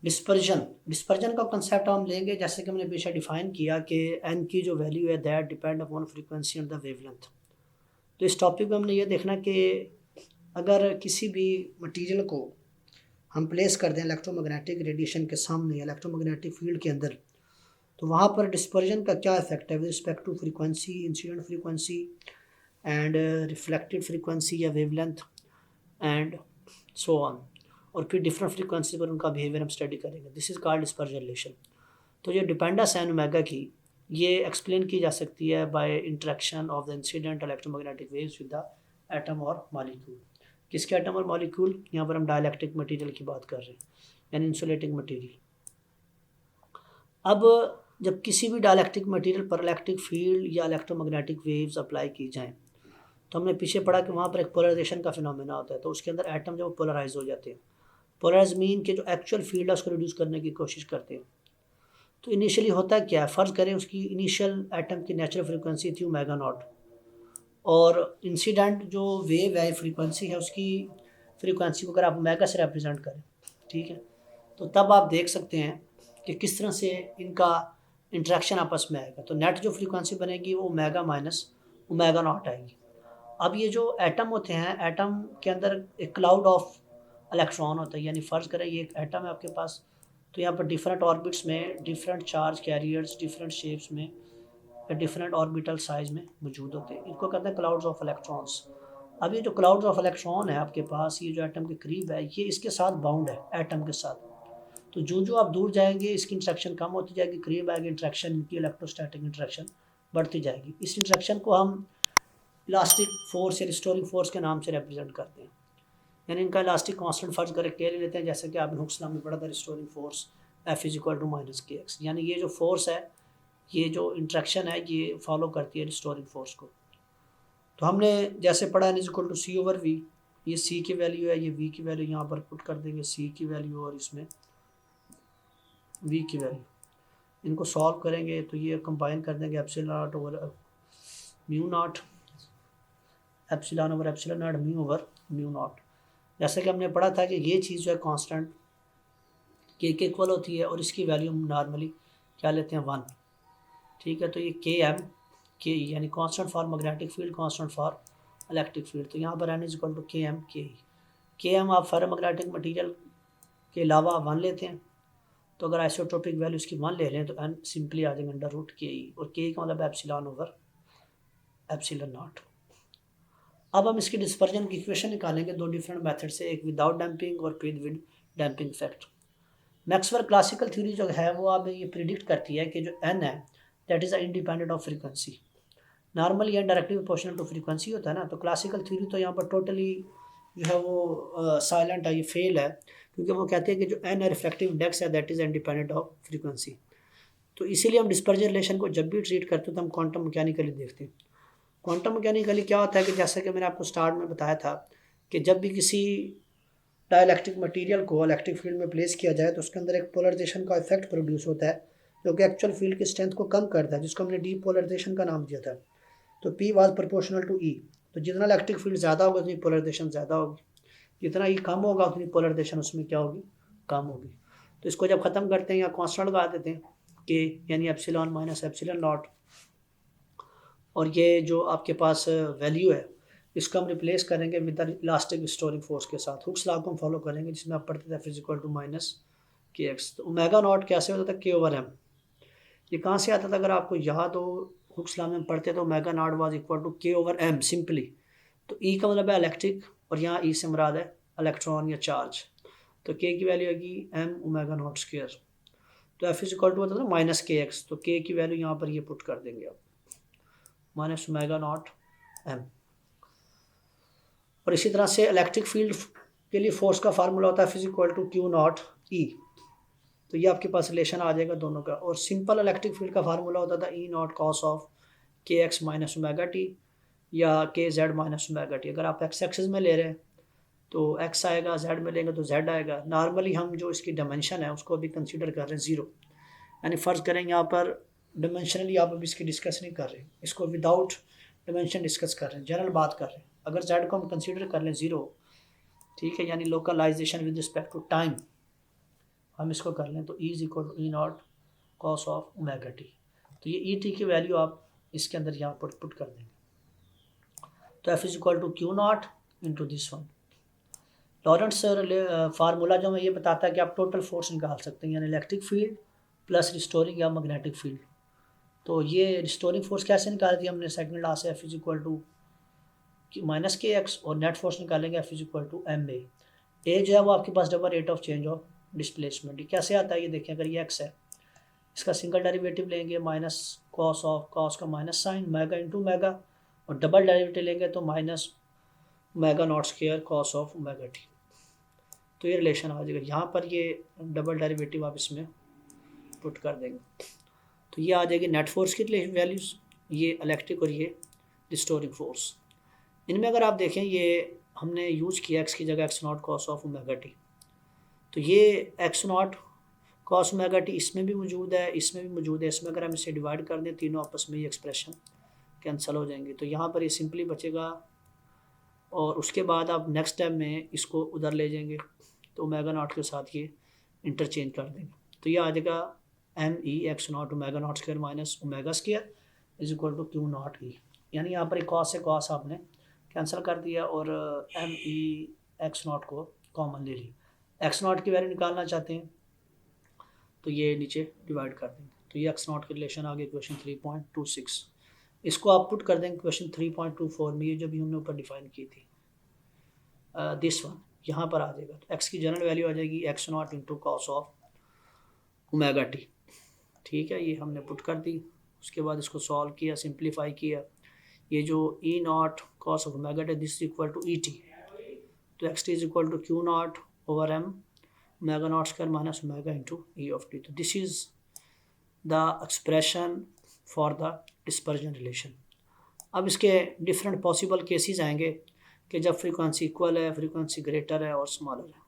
Dispersion का concept हम लेंगे, जैसे कि हमने पीछे डिफाइन किया कि एन की जो वैल्यू है that depend upon frequency and the wavelength. तो इस टॉपिक में हमने ये देखना कि अगर किसी भी मटेरियल को हम प्लेस कर दें इलेक्ट्रोमैग्नेटिक रेडिएशन के सामने, इलेक्ट्रोमैग्नेटिक फील्ड के अंदर, तो वहाँ पर डिस्पर्जन का क्या इफेक्ट है with respect to frequency, incident frequency and reflected frequency या वेवलेंथ एंड सो ऑन। और फिर डिफरेंट फ्रीक्वेंसी पर उनका बिहेवियर हम स्टडी करेंगे। This is called dispersion relation. तो ये डिपेंडेंस है ओमेगा की, ये एक्सप्लेन की जा सकती है by interaction of the incident electromagnetic waves with the atom और मॉलिक्यूल। किसके एटम और मॉलिक्यूल? यहाँ पर हम डाइलेक्ट्रिक मटेरियल की बात कर रहे हैं, यानी इंसुलेटिंग मटेरियल। अब जब किसी भी डाइलेक्ट्रिक मटेरियल पर इलेक्ट्रिक फील्ड या इलेक्ट्रोमैग्नेटिक वेव्स अप्लाई की जाएँ, तो हमने पीछे पढ़ा कि वहाँ पर एक पोलराइजेशन का फिनोमेना होता है। तो उसके अंदर एटम जब पोलराइज हो जाते हैं, पोलराइज मीन के जो एक्चुअल फील्ड है उसको रिड्यूस करने की कोशिश करते हैं। तो इनिशियली होता है क्या, फ़र्ज़ करें उसकी इनिशियल एटम की नेचुरल फ्रीक्वेंसी थी ओमेगा नॉट, और इंसिडेंट जो वेव है फ्रीक्वेंसी है उसकी फ्रीक्वेंसी को अगर आप ओमेगा से रिप्रेजेंट करें, ठीक है, तो तब आप देख सकते हैं कि किस तरह से इनका इंटरेक्शन आपस में आएगा। तो नेट जो फ्रीक्वेंसी बनेगी वो ओमेगा माइनस ओमेगा नॉट आएगी। अब ये जो एटम होते हैं, एटम के अंदर एक क्लाउड ऑफ इलेक्ट्रॉन होता है, यानी फ़र्ज़ करें ये एक एटम है आपके पास, तो यहाँ पर डिफरेंट ऑर्बिट्स में different charge carriers different shapes में डिफरेंट ऑर्बिटल साइज में मौजूद होते हैं। इनको कहते हैं क्लाउड्स ऑफ इलेक्ट्रॉन्स। अब ये जो क्लाउड्स ऑफ इलेक्ट्रॉन है आपके पास, ये जो एटम के करीब है, ये इसके साथ बाउंड है एटम के साथ। तो जो जो आप दूर जाएंगे इसकी इंट्रैक्शन कम होती जाएगी, करीब आएगी इंट्रैक्शन, इनकी इलेक्ट्रोस्टैटिक इंट्रैक्शन बढ़ती जाएगी। इस इंट्रैक्शन को हम इलास्टिक फोर्स या रिस्टोरिंग फोर्स के नाम से रिप्रेजेंट करते हैं। यानी इनका इलास्टिक कांस्टेंट फर्ज करके के ले लेते हैं, जैसे कि आपने हुक्स लॉ में पढ़ा था, restoring force F is equal to minus k x. यानी ये जो फोर्स है, ये जो इंट्रैक्शन है, ये फॉलो करती है रिस्टोरिंग फोर्स को। तो हमने जैसे पढ़ा N is equal to C over V, ये सी की वैल्यू है, ये वी की वैल्यू यहाँ पर पुट कर देंगे, सी की वैल्यू और इसमें वी की वैल्यू। इनको सॉल्व करेंगे तो ये कंबाइन कर देंगे epsilon not over mu naught, epsilon over epsilon not, mu over mu naught. जैसे कि हमने पढ़ा था कि ये चीज़ जो है कांस्टेंट के इक्वल होती है, और इसकी वैल्यू हम नॉर्मली क्या लेते हैं, 1, ठीक है। तो ये के एम के ई, यानी constant for magnetic field, constant for electric field. तो यहाँ पर एन इज इक्वल टू के एम के ई। के एम आप फेरोमैग्नेटिक मटेरियल के अलावा 1 लेते हैं, तो अगर आइसोटोपिक वैल्यू इसकी 1 ले रहे हैं तो एन सिंपली आ जाएंगे अंडर रूट के ई, और के ई का मतलब एप्सिलॉन ओवर एप्सिलॉन नॉट। अब हम इसकी डिस्पर्जन की इक्वेशन निकालेंगे दो डिफरेंट मेथड से, एक विदाउट डैम्पिंग और फिर with damping effect. Maxwell classical theory जो है वो अब ये प्रिडिक्ट करती है कि जो एन है that is independent of frequency. Normally ये डायरेक्टली प्रोपोर्शनल टू फ्रीक्वेंसी होता है ना, तो क्लासिकल थ्योरी तो यहाँ पर टोटली जो है वो साइलेंट है, ये फेल है, क्योंकि वो कहते हैं कि जो एन है रिफ्लेक्टिव इंडेक्स है that is independent of frequency. तो इसीलिए हम डिस्पर्जन रिलेशन को जब भी ट्रीट करते हैं तो हम क्वांटम मैकेनिकली देखते हैं। क्वांटम मैकेनिकली क्या होता है कि जैसे कि मैंने आपको स्टार्ट में बताया था कि जब भी किसी डाइलेक्ट्रिक मटेरियल को इलेक्ट्रिक फील्ड में प्लेस किया जाए तो उसके अंदर एक पोलराइजेशन का इफेक्ट प्रोड्यूस होता है, जो कि एक्चुअल फील्ड की स्ट्रेंथ को कम करता है, जिसको हमने डीपोलराइजेशन का नाम दिया था। तो P was proportional to E। तो जितना इलेक्ट्रिक फील्ड ज़्यादा होगा उतनी पोलराइजेशन ज़्यादा होगी, जितना E कम होगा उतनी पोलराइजेशन उसमें क्या होगी, कम होगी। तो इसको जब ख़त्म करते हैं या कांस्टेंट लगा देते हैं कि यानी एप्सिलॉन माइनस एप्सिलॉन नॉट, और ये जो आपके पास वैल्यू है इसको हम रिप्लेस करेंगे with the elastic storing force के साथ। हुक्स लॉ को हम फॉलो करेंगे जिसमें आप पढ़ते थे F is equal to minus k x. तो ओमेगा नॉट कैसे होता था, के ओवर एम। ये कहाँ से आता था, अगर आपको याद हो हुक्स लॉ में पढ़ते तो omega naught was equal to k over m simply. तो ई का मतलब है इलेक्ट्रिक, और यहाँ ई से मुराद है इलेक्ट्रॉन या चार्ज। तो के की वैल्यू आएगी एम ओमेगा नॉट स्क्वायर। तो एफ इज इक्वल टू होता था माइनस के एक्स, तो के की वैल्यू यहाँ पर ये पुट कर देंगे आप, माइनस ओमेगा नॉट एम। और इसी तरह से इलेक्ट्रिक फील्ड के लिए फोर्स का फार्मूला होता है F is equal to q naught E. तो ये आपके पास रिलेशन आ जाएगा दोनों का। और सिंपल इलेक्ट्रिक फील्ड का फार्मूला होता था ई नॉट कॉस ऑफ के एक्स माइनस ओमेगा टी या के जेड माइनस ओमेगा टी। अगर आप एक्स एक्सिस में ले रहे हैं तो एक्स आएगा, जेड में लेंगे तो जेड आएगा। नॉर्मली हम जो इसकी डायमेंशन है उसको अभी कंसीडर कर रहे हैं 0, यानी फ़र्ज़ करें यहाँ पर डायमेंशनली आप अभी इसकी डिस्कस नहीं कर रहे, इसको विदाउट डायमेंशन डिस्कस कर रहे हैं, जनरल बात कर रहे हैं। अगर जेड को हम कंसीडर कर लें 0, ठीक है, यानी localisation with respect to time, हम इसको कर लें तो E is equal to E naught cos of omega t. तो ये ई टी की वैल्यू आप इसके अंदर यहाँ पर पुट कर देंगे। तो F is equal to q naught into this one. Lorentz formula जो हमें ये बताता है कि आप टोटल फोर्स निकाल सकते हैं, यानी इलेक्ट्रिक फील्ड प्लस रिस्टोरिंग या मैग्नेटिक फील्ड। तो ये रिस्टोरिंग फोर्स कैसे निकाल दी हमने सेकंड लॉ से, F is equal to minus k x, और नेट फोर्स निकालेंगे F is equal to m a जो है वो आपके पास double rate of change of displacement. ये कैसे आता है ये देखें, अगर ये एक्स है इसका सिंगल डेरिवेटिव लेंगे माइनस कॉस ऑफ कॉस का minus sine mega into mega, और डबल डेरिवेटिव लेंगे तो minus mega naught square cos of omega t. तो ये रिलेशन आ जाएगा। यहाँ पर ये डबल डेरिवेटिव आप इसमें पुट कर देंगे तो ये आ जाएगी नेट फोर्स की वैल्यूज़, ये इलेक्ट्रिक और ये रिस्टोरिंग फोर्स। इनमें अगर आप देखें ये हमने यूज़ किया एक्स की जगह x not cos of omega t. तो ये x not cos omega T इसमें भी मौजूद है, इसमें भी मौजूद है। इसमें अगर हम इसे डिवाइड कर दें तीनों आपस में ये एक्सप्रेशन कैंसिल हो जाएंगे, तो यहाँ पर ये सिंपली बचेगा। और उसके बाद आप नेक्स्ट टाइम में इसको उधर ले जाएंगे तो ओमेगा नॉट के साथ ये इंटरचेंज कर देंगे। तो ये आ जाएगा m E x naught omega naught square minus omega square is equal to q naught E. यानी यहाँ पर एक कॉस से कॉस आपने कैंसिल कर दिया और एम ई एक्स नॉट को कॉमन ले ली। एक्स नॉट की वैल्यू निकालना चाहते हैं तो ये नीचे डिवाइड कर देंगे, तो ये एक्स नॉट की रिलेशन आ गई क्वेश्चन 3.26। इसको आप पुट कर देंगे क्वेश्चन 3.24 में, ये जो भी हमने ऊपर डिफाइन की थी दिस वन यहाँ पर आ जाएगा। तो एक्स की जनरल वैल्यू आ जाएगी x not into cos of omega T. ठीक है, ये हमने पुट कर दी। उसके बाद इसको सॉल्व किया, सिंप्लीफाई किया। ये जो E naught cos of omega t this equal to E t, तो x t is equal to q naught over m omega naught square minus omega into E of t. तो this is the expression for the dispersion relation. अब इसके different possible cases आएंगे कि जब frequency equal है, frequency greater है और smaller है।